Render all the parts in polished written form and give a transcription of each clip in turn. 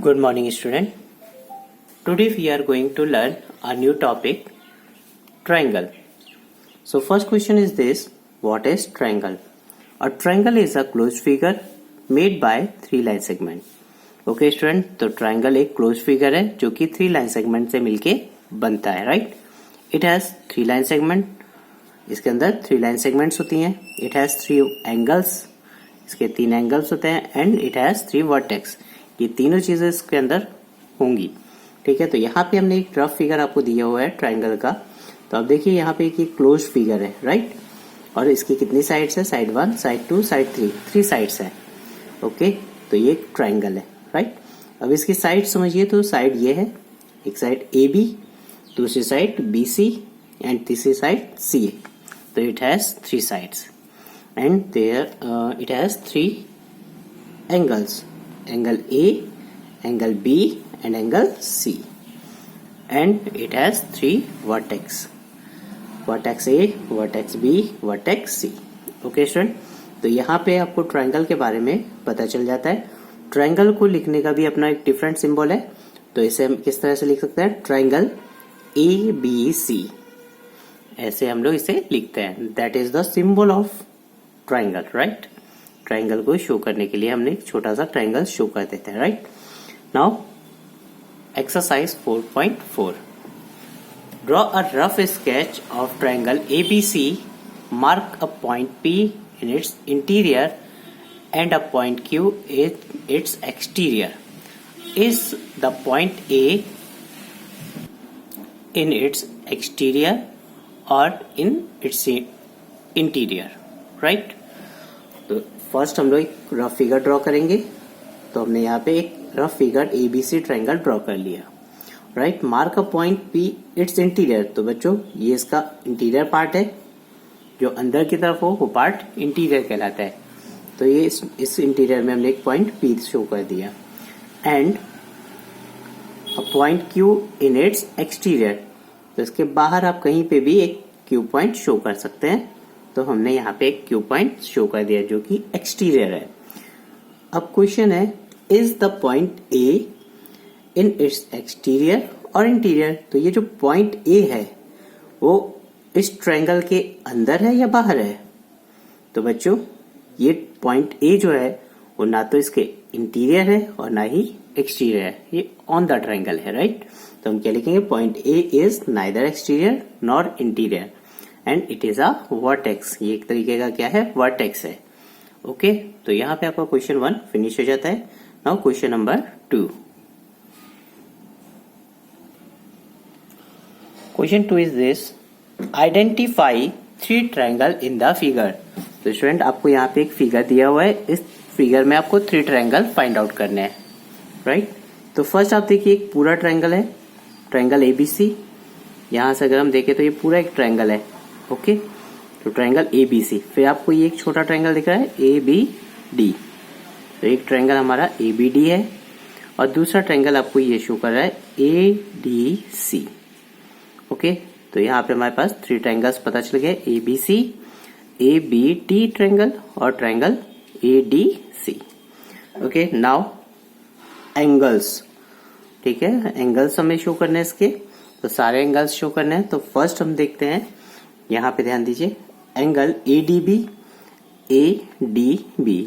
Good morning, student. Today we are going to learn a new topic, triangle. So first question is this: what is triangle? A triangle is a closed figure made by three line segment. Okay, student. तो triangle एक closed figure है जो कि three line segment से मिलके बनता है, right? It has three line segment. इसके अंदर three line segments होती हैं. It has three angles. इसके तीन angles होते हैं and it has three vertex. ये तीनों चीजें इसके अंदर होंगी. ठीक है, तो यहाँ पे हमने एक रफ फिगर आपको दिया हुआ है ट्राइंगल का. तो अब देखिए यहाँ पे एक क्लोज फिगर है, राइट? और इसकी कितनी साइड्स है? साइड 1, साइड 2, साइड 3, 3 साइड्स है. ओके, तो ये एक ट्राइंगल है, राइट? अब इसकी साइड समझिए. तो साइड ये है, एक साइड AB, दूसरी साइड BC एंड तीसरी साइड CA. तो it has 3 sides and there it has 3 angles. Angle A, angle B and angle C, and it has 3 vertex. Vertex A, vertex B, vertex C. Okay student, तो यहाँ पे आपको triangle के बारे में पता चल जाता है. ट्राइंगल को लिखने का भी अपना एक डिफरेंट सिंबल है. तो इसे हम किस तरह से लिख सकते हैं? ट्राइंगल ABC, ऐसे हम लोग इसे लिखते हैं. That is the symbol of triangle, right? Triangle को शो करने के लिए हमने एक छोटा सा ट्राइंगल शो कर देते हैं, right? Now exercise 4.4. Draw a rough sketch of triangle ABC. Mark a point P in its interior and a point Q in its exterior. Is the point A in its exterior और in its interior, right? तो first हम लोग एक rough figure draw करेंगे. तो हमने यहाँ पे एक rough figure ABC triangle draw कर लिया, right? Mark a point P it's interior. तो बच्चों ये इसका इंटीरियर पार्ट है, जो अंदर की तरफ हो वो पार्ट इंटीरियर कहलाता है. तो ये इस इंटीरियर में हमने एक पॉइंट P शो कर दिया. And a point Q in its exterior. तो इसके बाहर आप कहीं पे भी एक Q पॉइंट शो कर सकते हैं. तो हमने यहाँ पे एक Q पॉइंट शो कर दिया जो कि एक्सटीरियर है. अब क्वेश्चन है, is the point A in its exterior और इंटीरियर? तो ये जो पॉइंट A है वो इस ट्रायंगल के अंदर है या बाहर है? तो बच्चों ये पॉइंट A जो है वो ना तो इसके इंटीरियर है और ना ही एक्सटीरियर है, ये ऑन द ट्रायंगल है, राइट? तो हम क्या लिखेंगे? Point A is neither exterior nor interior and it is a vertex. ये एक तरीके का क्या है? वर्टेक्स है. ओके, तो यहाँ पे आपका क्वेश्चन 1 फिनिश हो जाता है. Now question number 2. Question 2 is this: identify 3 triangle in the figure. तो स्टूडेंट आपको यहाँ पे एक फिगर दिया हुआ है. इस फिगर में आपको 3 ट्रायंगल फाइंड आउट करने हैं, राइट? तो फर्स्ट आप देखिए एक पूरा ट्रायंगल है, ट्रायंगल ABC. यहां से अगर हम देखें तो ये पूरा एक ट्रायंगल है. ओके, तो ट्रायंगल ABC. फिर आपको ये एक छोटा ट्रायंगल दिख रहा है ABD. तो एक ट्रायंगल हमारा ABD है और दूसरा ट्रायंगल आपको ये शो कर रहा है ADC. ओके, तो यहाँ पे हमारे पास 3 ट्रायंगल्स पता चल गए, ABC, ABD ट्रायंगल और triangle ADC. Okay, now angles. ठीक है, एंगल्स हमें शो करने हैं इसके. तो सारे एंगल्स शो करने हैं. तो फर्स्ट हम देखते हैं, यहाँ पे ध्यान दीजिए, एंगल ADB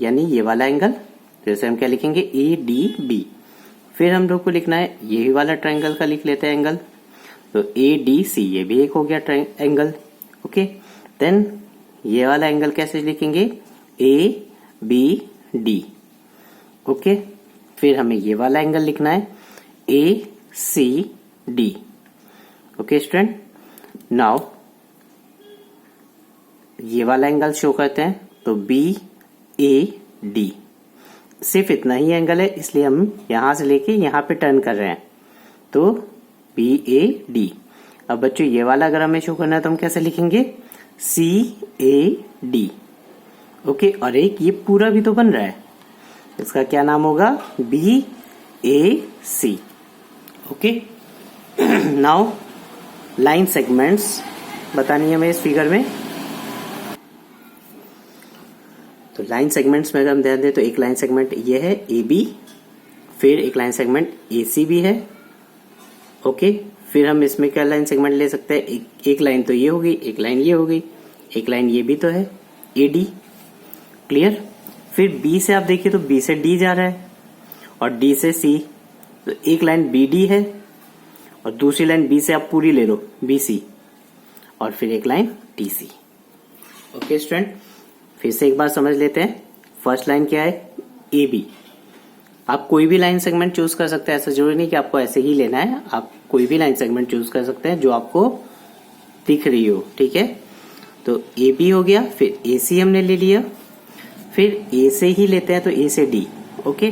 यानी ये वाला एंगल. जैसे हम क्या लिखेंगे? ADB. फिर हम लोग को लिखना है यही वाला ट्रायंगल का लिख लेते हैं एंगल. तो ADC, ये भी एक हो गया एंगल. ओके, देन ये वाला एंगल कैसे लिखेंगे? ABD. ओके, फिर हमें ये वाला एंगल लिखना है ACD. ओके स्टूडेंट, नाउ ये वाला एंगल शो करते हैं. तो BAD. सिर्फ इतना ही एंगल है, इसलिए हम यहां से लेके यहां पे टर्न कर रहे हैं. तो BAD. अब बच्चों ये वाला अगर हमें शो करना है तो हम कैसे लिखेंगे? CAD. ओके, और एक ये पूरा भी तो बन रहा है, इसका क्या नाम होगा? BAC. Okay, now line segments बतानी है हमें इस फिगर में. तो लाइन सेगमेंट्स में अगर हम ध्यान दें तो एक लाइन सेगमेंट ये है AB, फिर एक लाइन सेगमेंट AC भी है। ओके, फिर हम इसमें क्या लाइन सेगमेंट ले सकते हैं, एक लाइन तो ये हो गई, एक लाइन ये हो गई, एक लाइन ये भी तो है AD। क्लियर। फिर B से आप देखिए तो B से D जा रहा है और D से C, तो एक लाइन BD है और दूसरी लाइन B से आप पूरी ले लो BC और फिर एक लाइन DC। ओके स्टूडेंट, फिर से एक बार समझ लेते हैं। फर्स्ट लाइन क्या है, AB। आप कोई भी लाइन सेगमेंट चूज कर सकते हैं, ऐसा जरूरी नहीं कि आपको ऐसे ही लेना है, आप कोई भी लाइन सेगमेंट चूज कर सकते हैं जो आपको दिख रही हो। ठीक है, तो AB हो गया, फिर AC हमने ले लिया, फिर A से ही लेते हैं तो A से D। ओके,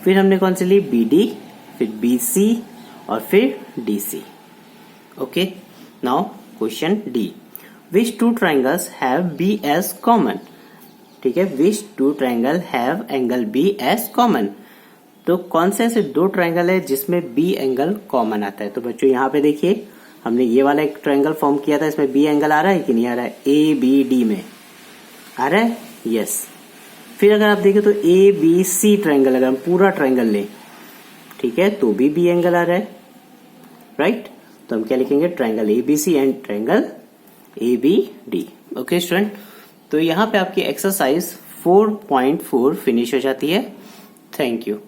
फिर हमने कौन सी ली, BD, फिर BC और फिर DC। Okay, now question D, which two triangles have B as common. ठीक है, which two triangle have angle B as common. तो कौन से ऐसे दो ट्राइंगल है जिसमें B एंगल कॉमन आता है। तो बच्चों यहाँ पे देखिए, हमने ये वाला एक ट्राइंगल फॉर्म किया था, इसमें B एंगल आ रहा है कि नहीं आ रहा है, ABD में आ रहा है, यस। फिर अगर आप देखें तो ABC ट्राइंगल, अगर हम पूरा ट्राइंगल लें, ठीक है, तो भी B एंगल आ रहा है, राइट। तो हम क्या लिखेंगे, triangle ABC and triangle ABD। Okay student, तो यहाँ पे आपकी एक्सरसाइज 4.4 फिनिश हो जाती है। Thank you.